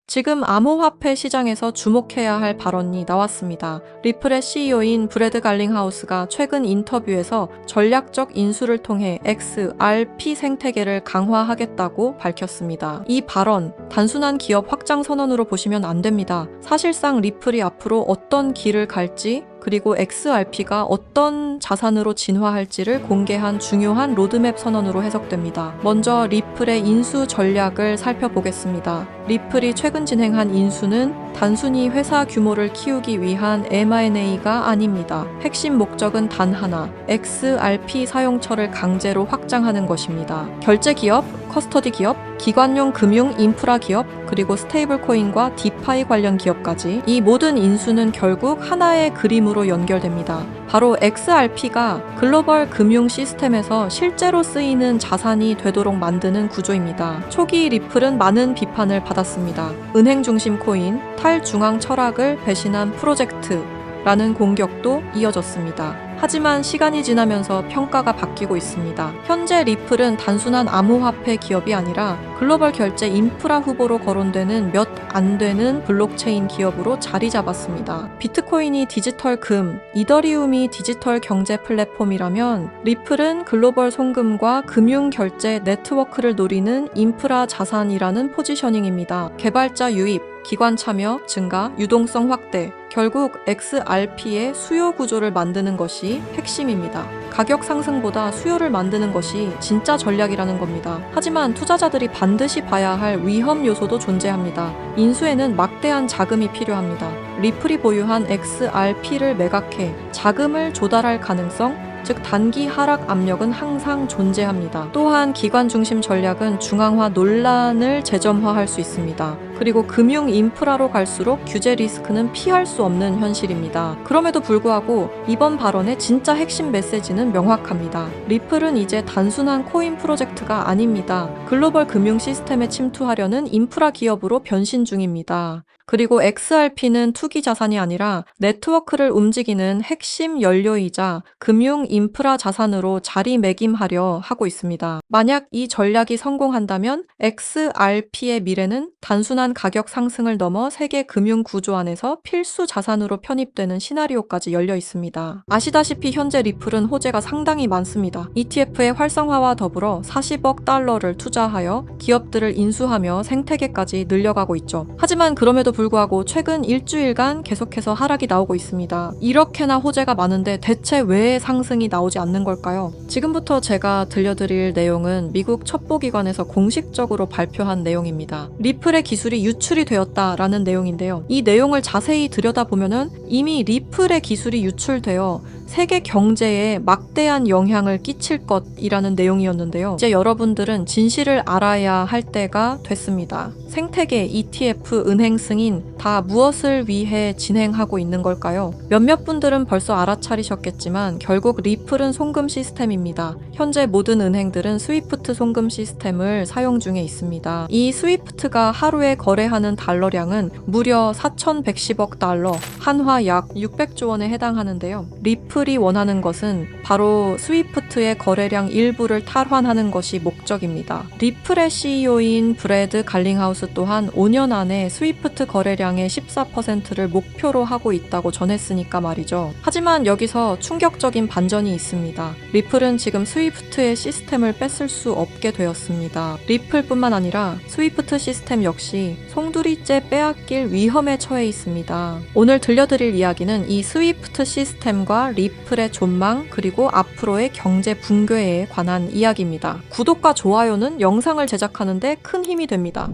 지금 암호화폐 시장에서 주목해야 할 발언이 나왔습니다. 리플의 CEO인 브래드 갈링하우스가 최근 인터뷰에서 전략적 인수를 통해 XRP 생태계를 강화하겠다고 밝혔습니다. 이 발언, 단순한 기업 확장 선언으로 보시면 안 됩니다. 사실상 리플이 앞으로 어떤 길을 갈지, 그리고 XRP가 어떤 자산으로 진화할지를 공개한 중요한 로드맵 선언으로 해석됩니다. 먼저 리플의 인수 전략을 살펴보겠습니다. 리플이 최근 진행한 인수는 단순히 회사 규모를 키우기 위한 M&A가 아닙니다. 핵심 목적은 단 하나, XRP 사용처를 강제로 확장하는 것입니다. 결제 기업, 커스터디 기업, 기관용 금융 인프라 기업, 그리고 스테이블 코인과 디파이 관련 기업까지 이 모든 인수는 결국 하나의 그림으로 연결됩니다. 바로 XRP가 글로벌 금융 시스템에서 실제로 쓰이는 자산이 되도록 만드는 구조입니다. 초기 리플은 많은 비판을 받았습니다. 은행 중심 코인, 탈중앙 철학을 배신한 프로젝트라는 공격도 이어졌습니다. 하지만 시간이 지나면서 평가가 바뀌고 있습니다. 현재 리플은 단순한 암호화폐 기업이 아니라 글로벌 결제 인프라 후보로 거론되는 몇 안 되는 블록체인 기업으로 자리 잡았습니다. 비트코인이 디지털 금, 이더리움이 디지털 경제 플랫폼이라면 리플은 글로벌 송금과 금융 결제 네트워크를 노리는 인프라 자산이라는 포지셔닝입니다. 개발자 유입, 기관 참여 증가, 유동성 확대, 결국 XRP의 수요 구조를 만드는 것이 핵심입니다. 가격 상승보다 수요를 만드는 것이 진짜 전략이라는 겁니다. 하지만 투자자들이 반드시 봐야 할 위험 요소도 존재합니다. 인수에는 막대한 자금이 필요합니다. 리플이 보유한 XRP를 매각해 자금을 조달할 가능성, 즉 단기 하락 압력은 항상 존재합니다. 또한 기관 중심 전략은 중앙화 논란을 재점화할 수 있습니다. 그리고 금융 인프라로 갈수록 규제 리스크는 피할 수 없는 현실입니다. 그럼에도 불구하고 이번 발언의 진짜 핵심 메시지는 명확합니다. 리플은 이제 단순한 코인 프로젝트가 아닙니다. 글로벌 금융 시스템에 침투하려는 인프라 기업으로 변신 중입니다. 그리고 XRP는 투기 자산이 아니라 네트워크를 움직이는 핵심 연료이자 금융 인프라 자산으로 자리매김하려 하고 있습니다. 만약 이 전략이 성공한다면 XRP의 미래는 단순한 가격 상승을 넘어 세계 금융 구조 안에서 필수 자산으로 편입되는 시나리오까지 열려 있습니다. 아시다시피 현재 리플은 호재가 상당히 많습니다. ETF의 활성화와 더불어 40억 달러를 투자하여 기업들을 인수하며 생태계까지 늘려가고 있죠. 하지만 그럼에도 불구하고 최근 일주일간 계속해서 하락이 나오고 있습니다. 이렇게나 호재가 많은데 대체 왜 상승이 나오지 않는 걸까요? 지금부터 제가 들려드릴 내용은 미국 첩보기관에서 공식적으로 발표한 내용입니다. 리플의 기술이 유출이 되었다라는 내용인데요. 이 내용을 자세히 들여다보면은 이미 리플의 기술이 유출되어 세계 경제에 막대한 영향을 끼칠 것이라는 내용이었는데요. 이제 여러분들은 진실을 알아야 할 때가 됐습니다. 생태계, ETF, 은행 승인 다 무엇을 위해 진행하고 있는 걸까요? 몇몇 분들은 벌써 알아차리셨겠지만 결국 리플은 송금 시스템입니다. 현재 모든 은행들은 스위프트 송금 시스템을 사용 중에 있습니다. 이 스위프트가 하루에 거래하는 달러량은 무려 4,110억 달러, 한화 약 600조 원에 해당하는데요. 리플이 원하는 것은 바로 스위프트의 거래량 일부를 탈환하는 것이 목적입니다. 리플의 CEO인 브래드 갈링하우스 또한 5년 안에 스위프트 거래량의 14%를 목표로 하고 있다고 전했으니까 말이죠. 하지만 여기서 충격적인 반전이 있습니다. 리플은 지금 스위프트의 시스템을 뺏을 수 없게 되었습니다. 리플뿐만 아니라 스위프트 시스템 역시 송두리째 빼앗길 위험에 처해 있습니다. 오늘 들려드릴 이야기는 이 스위프트 시스템과 리플의 존망 그리고 앞으로의 경제 붕괴에 관한 이야기입니다. 구독과 좋아요는 영상을 제작하는데 큰 힘이 됩니다.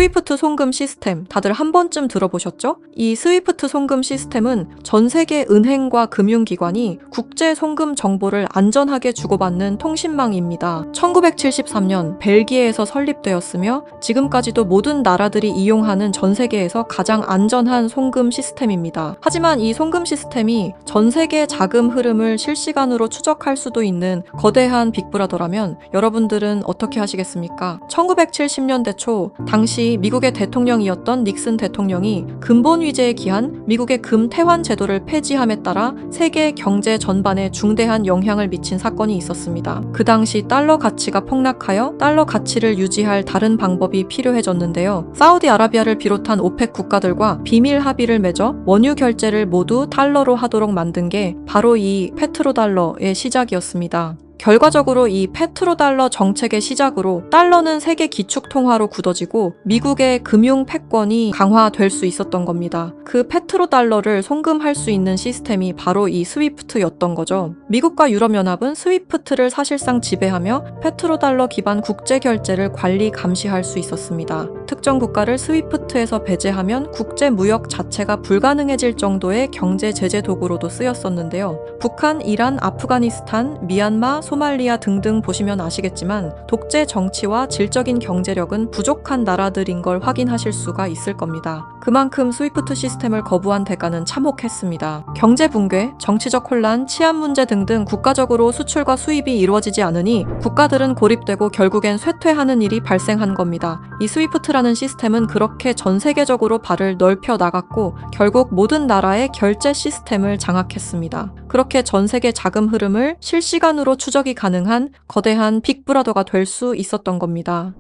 스위프트 송금 시스템 다들 한 번쯤 들어보셨죠? 이 스위프트 송금 시스템은 전 세계 은행과 금융기관이 국제 송금 정보를 안전하게 주고받는 통신망입니다. 1973년 벨기에에서 설립되었으며 지금까지도 모든 나라들이 이용하는 전 세계에서 가장 안전한 송금 시스템입니다. 하지만 이 송금 시스템이 전 세계 자금 흐름을 실시간으로 추적할 수도 있는 거대한 빅브라더라면 여러분들은 어떻게 하시겠습니까? 1970년대 초 당시 미국의 대통령이었던 닉슨 대통령이 근본 위제에 기한 미국의 금태환 제도를 폐지함에 따라 세계 경제 전반에 중대한 영향을 미친 사건이 있었습니다. 그 당시 달러 가치가 폭락하여 달러 가치를 유지할 다른 방법이 필요해졌는데요. 사우디아라비아를 비롯한 오펙 국가들과 비밀 합의를 맺어 원유 결제를 모두 달러로 하도록 만든 게 바로 이 페트로달러의 시작이었습니다. 결과적으로 이 페트로달러 정책의 시작으로 달러는 세계 기축통화로 굳어지고 미국의 금융 패권이 강화될 수 있었던 겁니다. 그 페트로달러를 송금할 수 있는 시스템이 바로 이 스위프트였던 거죠. 미국과 유럽연합은 스위프트를 사실상 지배하며 페트로달러 기반 국제결제를 관리 감시할 수 있었습니다. 특정 국가를 스위프트에서 배제하면 국제무역 자체가 불가능해질 정도의 경제 제재 도구로도 쓰였었는데요. 북한, 이란, 아프가니스탄, 미얀마, 소말리아 등등 보시면 아시겠지만 독재 정치와 질적인 경제력은 부족한 나라들인 걸 확인하실 수가 있을 겁니다. 그만큼 스위프트 시스템을 거부한 대가는 참혹했습니다. 경제 붕괴, 정치적 혼란, 치안 문제 등등 국가적으로 수출과 수입이 이루어지지 않으니 국가들은 고립되고 결국엔 쇠퇴하는 일이 발생한 겁니다. 이 스위프트라는 시스템은 그렇게 전 세계적으로 발을 넓혀 나갔고 결국 모든 나라의 결제 시스템을 장악했습니다. 그렇게 전 세계 자금 흐름을 실시간으로 추적이 가능한 거대한 빅브라더가 될 수 있었던 겁니다.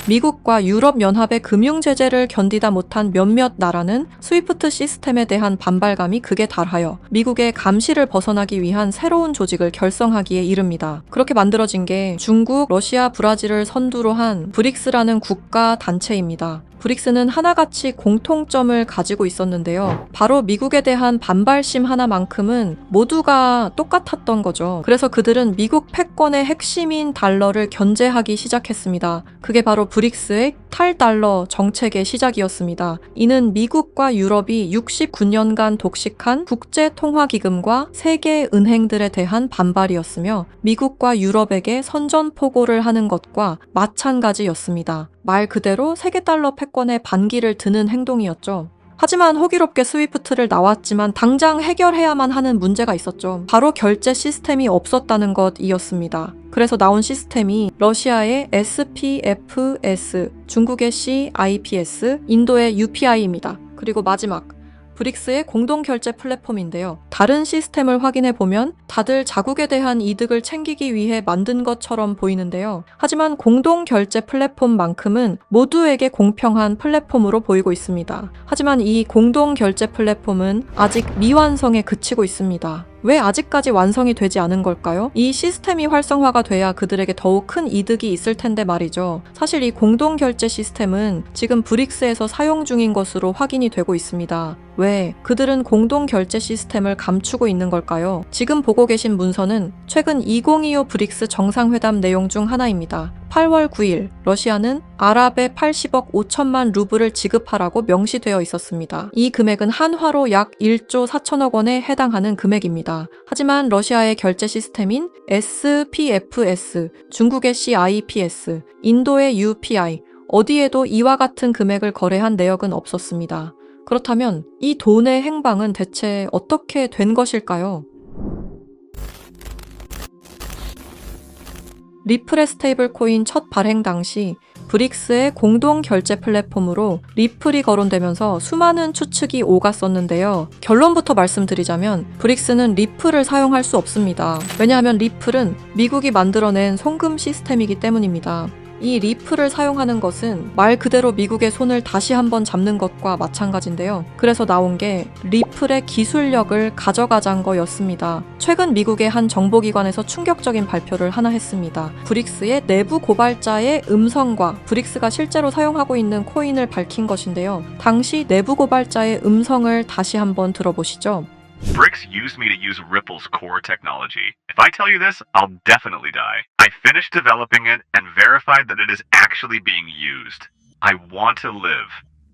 미국과 유럽연합의 금융 제재를 견디다 못한 몇몇 나라는 스위프트 시스템에 대한 반발감이 극에 달하여 미국의 감시를 벗어나기 위한 새로운 조직을 결성하기에 이릅니다. 그렇게 만들어진 게 중국, 러시아, 브라질을 선두로 한 브릭스라는 국가 단체입니다. 브릭스는 하나같이 공통점을 가지고 있었는데요. 바로 미국에 대한 반발심 하나만큼은 모두가 똑같았던 거죠. 그래서 그들은 미국 패권의 핵심인 달러를 견제하기 시작했습니다. 그게 바로 브릭스의 탈달러 정책의 시작이었습니다. 이는 미국과 유럽이 69년간 독식한 국제통화기금과 세계 은행들에 대한 반발이었으며 미국과 유럽에게 선전포고를 하는 것과 마찬가지였습니다. 말 그대로 세계달러 패권에 반기를 드는 행동이었죠. 하지만 호기롭게 스위프트를 나왔지만 당장 해결해야만 하는 문제가 있었죠. 바로 결제 시스템이 없었다는 것이었습니다. 그래서 나온 시스템이 러시아의 SPFS, 중국의 CIPS, 인도의 UPI입니다. 그리고 마지막 브릭스의 공동결제 플랫폼인데요. 다른 시스템을 확인해보면 다들 자국에 대한 이득을 챙기기 위해 만든 것처럼 보이는데요. 하지만 공동결제 플랫폼만큼은 모두에게 공평한 플랫폼으로 보이고 있습니다. 하지만 이 공동결제 플랫폼은 아직 미완성에 그치고 있습니다. 왜 아직까지 완성이 되지 않은 걸까요? 이 시스템이 활성화가 돼야 그들에게 더욱 큰 이득이 있을 텐데 말이죠. 사실 이 공동결제 시스템은 지금 브릭스에서 사용 중인 것으로 확인이 되고 있습니다. 왜? 그들은 공동결제 시스템을 감추고 있는 걸까요? 지금 보고 계신 문서는 최근 2025 브릭스 정상회담 내용 중 하나입니다. 8월 9일 러시아는 아랍에 80억 5천만 루블을 지급하라고 명시되어 있었습니다. 이 금액은 한화로 약 1조 4천억 원에 해당하는 금액입니다. 하지만 러시아의 결제 시스템인 SPFS, 중국의 CIPS, 인도의 UPI, 어디에도 이와 같은 금액을 거래한 내역은 없었습니다. 그렇다면 이 돈의 행방은 대체 어떻게 된 것일까요? 리플의 스테이블 코인 첫 발행 당시 브릭스의 공동 결제 플랫폼으로 리플이 거론되면서 수많은 추측이 오갔었는데요. 결론부터 말씀드리자면 브릭스는 리플을 사용할 수 없습니다. 왜냐하면 리플은 미국이 만들어낸 송금 시스템이기 때문입니다. 이 리플을 사용하는 것은 말 그대로 미국의 손을 다시 한번 잡는 것과 마찬가지인데요. 그래서 나온 게 리플의 기술력을 가져가자는 거였습니다. 최근 미국의 한 정보기관에서 충격적인 발표를 하나 했습니다. 브릭스의 내부 고발자의 음성과 브릭스가 실제로 사용하고 있는 코인을 밝힌 것인데요. 당시 내부 고발자의 음성을 다시 한번 들어보시죠. BRICS used me to use Ripple's core technology. If I tell you this, I'll definitely die. I finished developing it and verified that it is actually being used. I want to live.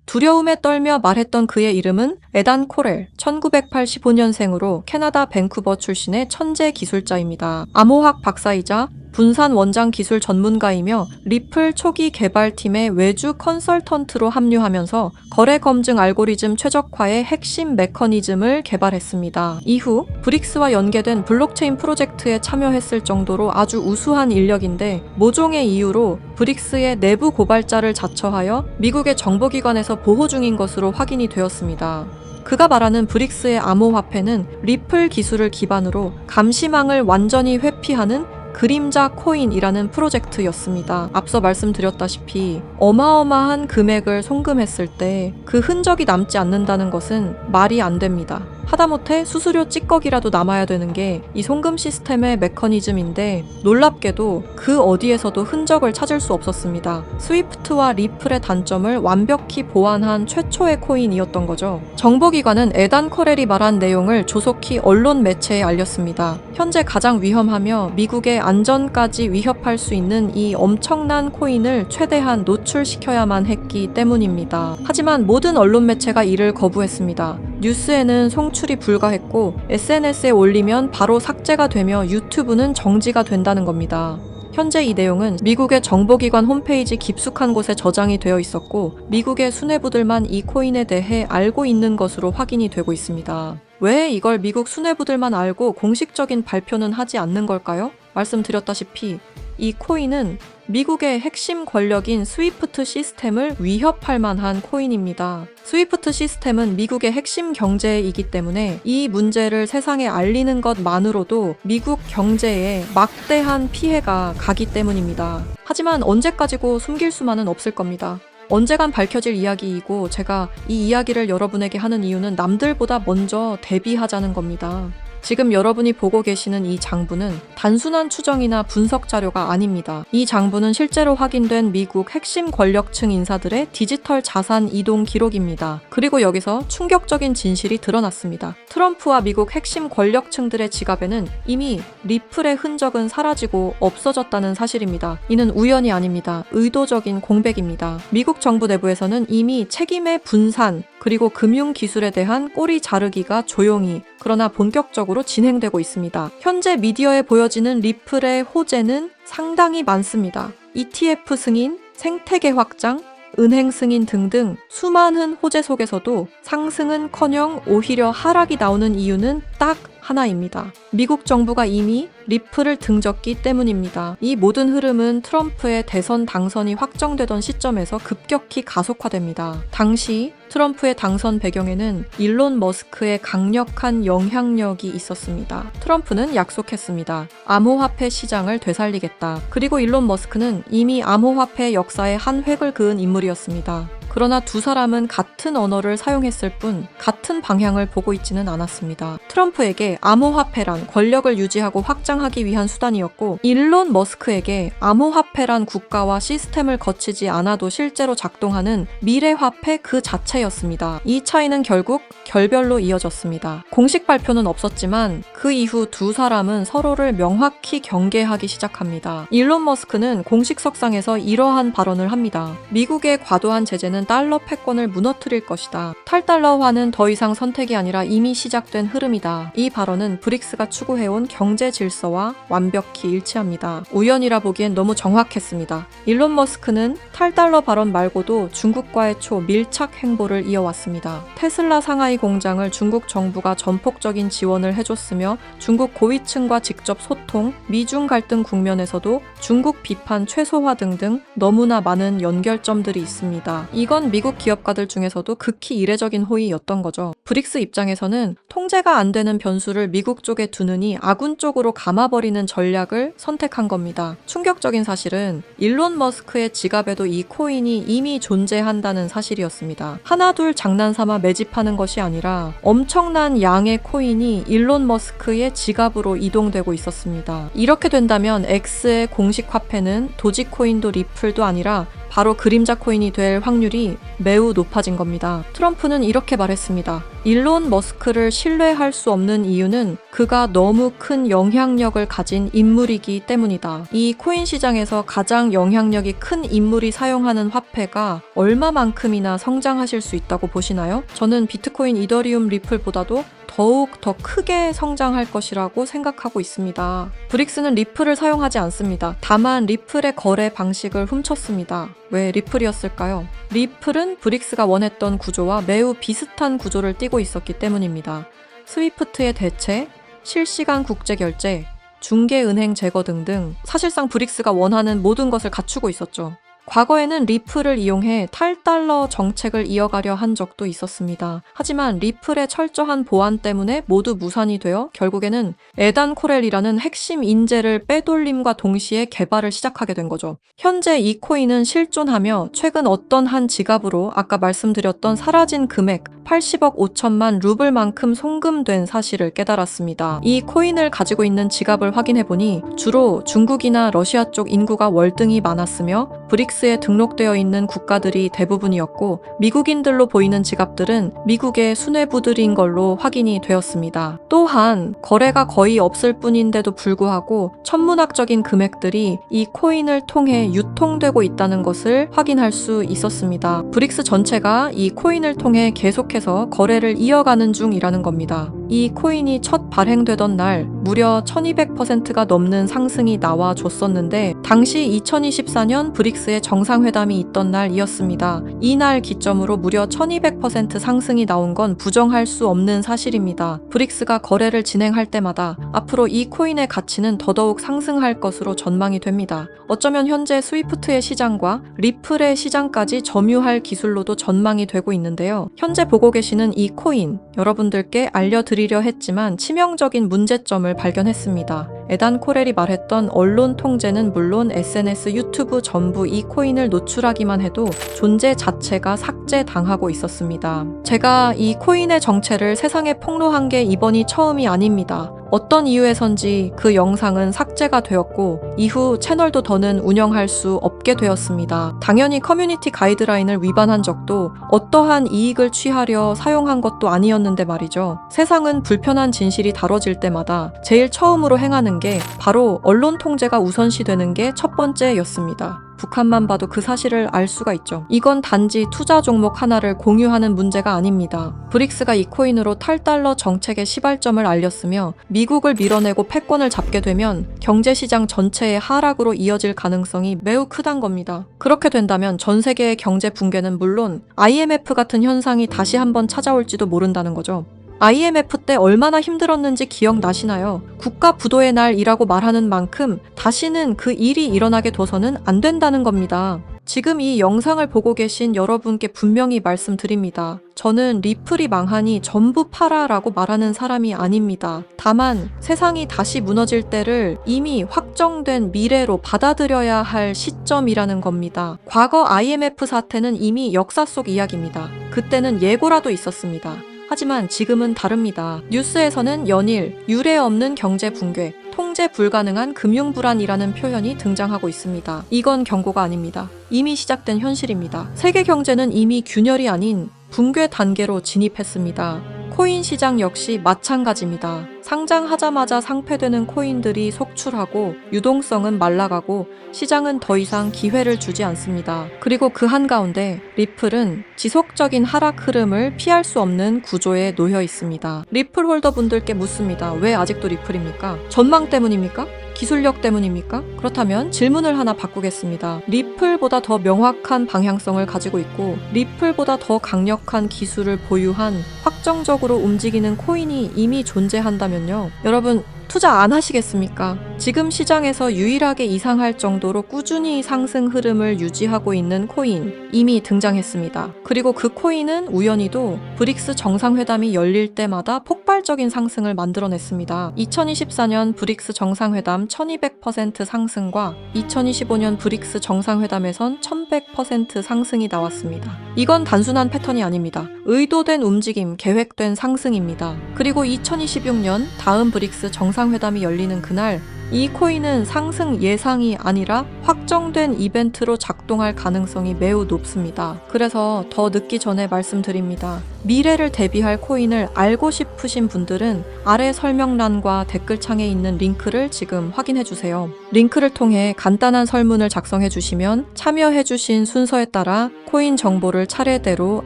두려움에 떨며 말했던 그의 이름은 에단 코렐, 1985년생으로 캐나다 밴쿠버 출신의 천재 기술자입니다. 암호학 박사이자 분산 원장 기술 전문가이며 리플 초기 개발팀의 외주 컨설턴트로 합류하면서 거래 검증 알고리즘 최적화의 핵심 메커니즘을 개발했습니다. 이후 브릭스와 연계된 블록체인 프로젝트에 참여했을 정도로 아주 우수한 인력인데 모종의 이유로 브릭스의 내부 고발자를 자처하여 미국의 정보기관에서 보호 중인 것으로 확인이 되었습니다. 그가 말하는 브릭스의 암호화폐는 리플 기술을 기반으로 감시망을 완전히 회피하는 그림자 코인이라는 프로젝트였습니다. 앞서 말씀드렸다시피 어마어마한 금액을 송금했을 때 그 흔적이 남지 않는다는 것은 말이 안 됩니다. 하다못해 수수료 찌꺼기라도 남아야 되는 게 이 송금 시스템의 메커니즘인데 놀랍게도 그 어디에서도 흔적을 찾을 수 없었습니다. 스위프트와 리플의 단점을 완벽히 보완한 최초의 코인이었던 거죠. 정보기관은 에단 코렐이 말한 내용을 조속히 언론 매체에 알렸습니다. 현재 가장 위험하며 미국의 안전까지 위협할 수 있는 이 엄청난 코인을 최대한 노출시켜야만 했기 때문입니다. 하지만 모든 언론 매체가 이를 거부했습니다. 뉴스에는 송출이 불가했고 SNS에 올리면 바로 삭제가 되며 유튜브는 정지가 된다는 겁니다. 현재 이 내용은 미국의 정보기관 홈페이지 깊숙한 곳에 저장이 되어 있었고 미국의 수뇌부들만 이 코인에 대해 알고 있는 것으로 확인이 되고 있습니다. 왜 이걸 미국 수뇌부들만 알고 공식적인 발표는 하지 않는 걸까요? 말씀드렸다시피 이 코인은 미국의 핵심 권력인 스위프트 시스템을 위협할 만한 코인입니다. 스위프트 시스템은 미국의 핵심 경제이기 때문에 이 문제를 세상에 알리는 것만으로도 미국 경제에 막대한 피해가 가기 때문입니다. 하지만 언제까지고 숨길 수만은 없을 겁니다. 언젠간 밝혀질 이야기이고 제가 이 이야기를 여러분에게 하는 이유는 남들보다 먼저 대비하자는 겁니다. 지금 여러분이 보고 계시는 이 장부는 단순한 추정이나 분석 자료가 아닙니다. 이 장부는 실제로 확인된 미국 핵심 권력층 인사들의 디지털 자산 이동 기록입니다. 그리고 여기서 충격적인 진실이 드러났습니다. 트럼프와 미국 핵심 권력층들의 지갑에는 이미 리플의 흔적은 사라지고 없어졌다는 사실입니다. 이는 우연이 아닙니다. 의도적인 공백입니다. 미국 정부 내부에서는 이미 책임의 분산 그리고 금융기술에 대한 꼬리 자르기가 조용히 그러나 본격적으로 진행되고 있습니다. 현재 미디어에 보여지는 리플의 호재는 상당히 많습니다. ETF 승인, 생태계 확장, 은행 승인 등등 수많은 호재 속에서도 상승은커녕 오히려 하락이 나오는 이유는 딱 하나입니다. 미국 정부가 이미 리플을 등졌기 때문입니다. 이 모든 흐름은 트럼프의 대선 당선이 확정되던 시점에서 급격히 가속화됩니다. 당시 트럼프의 당선 배경에는 일론 머스크의 강력한 영향력이 있었습니다. 트럼프는 약속했습니다. 암호화폐 시장을 되살리겠다. 그리고 일론 머스크는 이미 암호화폐 역사의 한 획을 그은 인물이었습니다. 그러나 두 사람은 같은 언어를 사용했을 뿐 같은 방향을 보고 있지는 않았습니다. 트럼프에게 암호화폐란 권력을 유지하고 확장하기 위한 수단이었고 일론 머스크에게 암호화폐란 국가와 시스템을 거치지 않아도 실제로 작동하는 미래화폐 그 자체였습니다. 이 차이는 결국 결별로 이어졌습니다. 공식 발표는 없었지만 그 이후 두 사람은 서로를 명확히 경계하기 시작합니다. 일론 머스크는 공식 석상에서 이러한 발언을 합니다. 미국의 과도한 제재는 달러 패권을 무너뜨릴 것이다. 탈달러화는 더 이상 선택이 아니라 이미 시작된 흐름이다. 이 발언은 브릭스가 추구해온 경제 질서와 완벽히 일치합니다. 우연이라 보기엔 너무 정확했습니다. 일론 머스크는 탈달러 발언 말고도 중국과의 초밀착 행보를 이어왔습니다. 테슬라 상하이 공장을 중국 정부가 전폭적인 지원을 해줬으며 중국 고위층과 직접 소통, 미중 갈등 국면에서도 중국 비판 최소화 등등 너무나 많은 연결점들이 있습니다. 이건 미국 기업가들 중에서도 극히 이례적인 호의였던 거죠. 브릭스 입장에서는 통제가 안 되는 변수를 미국 쪽에 두느니 아군 쪽으로 감아버리는 전략을 선택한 겁니다. 충격적인 사실은 일론 머스크의 지갑에도 이 코인이 이미 존재한다는 사실이었습니다. 하나둘 장난삼아 매집하는 것이 아니라 엄청난 양의 코인이 일론 머스크의 지갑으로 이동되고 있었습니다. 이렇게 된다면 X의 공식 화폐는 도지코인도 리플도 아니라 바로 그림자 코인이 될 확률이 매우 높아진 겁니다. 트럼프는 이렇게 말했습니다. 일론 머스크를 신뢰할 수 없는 이유는 그가 너무 큰 영향력을 가진 인물이기 때문이다. 이 코인 시장에서 가장 영향력이 큰 인물이 사용하는 화폐가 얼마만큼이나 성장하실 수 있다고 보시나요? 저는 비트코인, 이더리움, 리플보다도 더욱 더 크게 성장할 것이라고 생각하고 있습니다. 브릭스는 리플을 사용하지 않습니다. 다만 리플의 거래 방식을 훔쳤습니다. 왜 리플이었을까요? 리플은 브릭스가 원했던 구조와 매우 비슷한 구조를 띠고 있었기 때문입니다. 스위프트의 대체, 실시간 국제결제, 중개은행 제거 등등 사실상 브릭스가 원하는 모든 것을 갖추고 있었죠. 과거에는 리플을 이용해 탈달러 정책을 이어가려 한 적도 있었습니다. 하지만 리플의 철저한 보안 때문에 모두 무산이 되어 결국에는 에단 코렐이라는 핵심 인재를 빼돌림과 동시에 개발을 시작하게 된 거죠. 현재 이 코인은 실존하며 최근 어떤 한 지갑으로 아까 말씀드렸던 사라진 금액 80억 5천만 루블만큼 송금된 사실을 깨달았습니다. 이 코인을 가지고 있는 지갑을 확인해보니 주로 중국이나 러시아 쪽 인구가 월등히 많았으며 브릭스에 등록되어 있는 국가들이 대부분이었고 미국인들로 보이는 지갑들은 미국의 수뇌부들인 걸로 확인이 되었습니다. 또한 거래가 거의 없을 뿐인데도 불구하고 천문학적인 금액들이 이 코인을 통해 유통되고 있다는 것을 확인할 수 있었습니다. 브릭스 전체가 이 코인을 통해 계속해서 거래를 이어가는 중이라는 겁니다. 이 코인이 첫 발행되던 날 무려 1200%가 넘는 상승이 나와줬었는데 당시 2024년 브릭스의 정상회담이 있던 날이었습니다. 이날 기점으로 무려 1200% 상승이 나온 건 부정할 수 없는 사실입니다. 브릭스가 거래를 진행할 때마다 앞으로 이 코인의 가치는 더더욱 상승할 것으로 전망이 됩니다. 어쩌면 현재 스위프트의 시장과 리플의 시장까지 점유할 기술로도 전망이 되고 있는데요. 현재 보고 계시는 이 코인, 여러분들께 알려드리려 했지만 치명적인 문제점을 발견했습니다. 에단 코렐이 말했던 언론 통제는 물론 SNS, 유튜브 전부 이 코인을 노출하기만 해도 존재 자체가 삭제당하고 있었습니다. 제가 이 코인의 정체를 세상에 폭로한 게 이번이 처음이 아닙니다. 어떤 이유에선지 그 영상은 삭제가 되었고 이후 채널도 더는 운영할 수 없게 되었습니다. 당연히 커뮤니티 가이드라인을 위반한 적도 어떠한 이익을 취하려 사용한 것도 아니었는데 말이죠. 세상은 불편한 진실이 다뤄질 때마다 제일 처음으로 행하는 게 바로 언론 통제가 우선시되는 게 첫 번째였습니다. 북한만 봐도 그 사실을 알 수가 있죠. 이건 단지 투자 종목 하나를 공유하는 문제가 아닙니다. 브릭스가 이 코인으로 탈달러 정책의 시발점을 알렸으며 미국을 밀어내고 패권을 잡게 되면 경제시장 전체의 하락으로 이어질 가능성이 매우 크단 겁니다. 그렇게 된다면 전 세계의 경제 붕괴는 물론 IMF 같은 현상이 다시 한번 찾아올지도 모른다는 거죠. IMF 때 얼마나 힘들었는지 기억나시나요? 국가 부도의 날이라고 말하는 만큼 다시는 그 일이 일어나게 둬서는 안 된다는 겁니다. 지금 이 영상을 보고 계신 여러분께 분명히 말씀드립니다. 저는 리플이 망하니 전부 팔아라고 말하는 사람이 아닙니다. 다만 세상이 다시 무너질 때를 이미 확정된 미래로 받아들여야 할 시점이라는 겁니다. 과거 IMF 사태는 이미 역사 속 이야기입니다. 그때는 예고라도 있었습니다. 하지만 지금은 다릅니다. 뉴스에서는 연일 유례 없는 경제 붕괴, 통제 불가능한 금융 불안이라는 표현이 등장하고 있습니다. 이건 경고가 아닙니다. 이미 시작된 현실입니다. 세계 경제는 이미 균열이 아닌 붕괴 단계로 진입했습니다. 코인 시장 역시 마찬가지입니다. 상장하자마자 상폐되는 코인들이 속출하고 유동성은 말라가고 시장은 더 이상 기회를 주지 않습니다. 그리고 그 한가운데 리플은 지속적인 하락 흐름을 피할 수 없는 구조에 놓여 있습니다. 리플 홀더분들께 묻습니다. 왜 아직도 리플입니까? 전망 때문입니까? 기술력 때문입니까? 그렇다면 질문을 하나 바꾸겠습니다. 리플보다 더 명확한 방향성을 가지고 있고 리플보다 더 강력한 기술을 보유한 확정적으로 움직이는 코인이 이미 존재한다면요. 여러분 투자 안 하시겠습니까? 지금 시장에서 유일하게 이상할 정도로 꾸준히 상승 흐름을 유지하고 있는 코인 이미 등장했습니다. 그리고 그 코인은 우연히도 브릭스 정상회담이 열릴 때마다 폭발적인 상승을 만들어냈습니다. 2024년 브릭스 정상회담 1200% 상승과 2025년 브릭스 정상회담에선 1100% 상승이 나왔습니다. 이건 단순한 패턴이 아닙니다. 의도된 움직임, 계획된 상승입니다. 그리고 2026년 다음 브릭스 정상회담이 열리는 그날 이 코인은 상승 예상이 아니라 확정된 이벤트로 작동할 가능성이 매우 높습니다. 그래서 더 늦기 전에 말씀드립니다. 미래를 대비할 코인을 알고 싶으신 분들은 아래 설명란과 댓글창에 있는 링크를 지금 확인해 주세요. 링크를 통해 간단한 설문을 작성해 주시면 참여해 주신 순서에 따라 코인 정보를 차례대로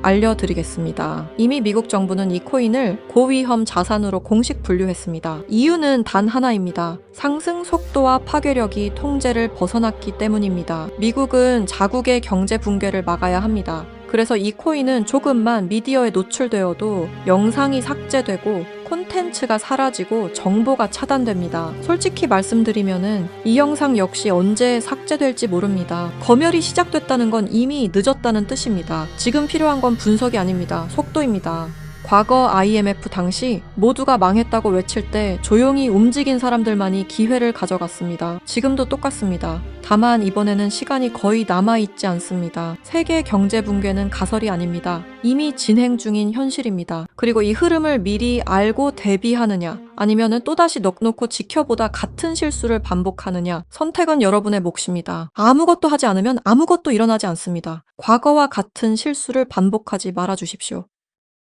알려드리겠습니다. 이미 미국 정부는 이 코인을 고위험 자산으로 공식 분류했습니다. 이유는 단 하나입니다. 상승 속도와 파괴력이 통제를 벗어났기 때문입니다. 미국은 자국의 경제 붕괴를 막아야 합니다. 그래서 이 코인은 조금만 미디어에 노출되어도 영상이 삭제되고 콘텐츠가 사라지고 정보가 차단됩니다. 솔직히 말씀드리면은 이 영상 역시 언제 삭제될지 모릅니다. 검열이 시작됐다는 건 이미 늦었다는 뜻입니다. 지금 필요한 건 분석이 아닙니다. 속도입니다. 과거 IMF 당시 모두가 망했다고 외칠 때 조용히 움직인 사람들만이 기회를 가져갔습니다. 지금도 똑같습니다. 다만 이번에는 시간이 거의 남아있지 않습니다. 세계 경제 붕괴는 가설이 아닙니다. 이미 진행 중인 현실입니다. 그리고 이 흐름을 미리 알고 대비하느냐 아니면은 또다시 넉넉히 지켜보다 같은 실수를 반복하느냐 선택은 여러분의 몫입니다. 아무것도 하지 않으면 아무것도 일어나지 않습니다. 과거와 같은 실수를 반복하지 말아주십시오.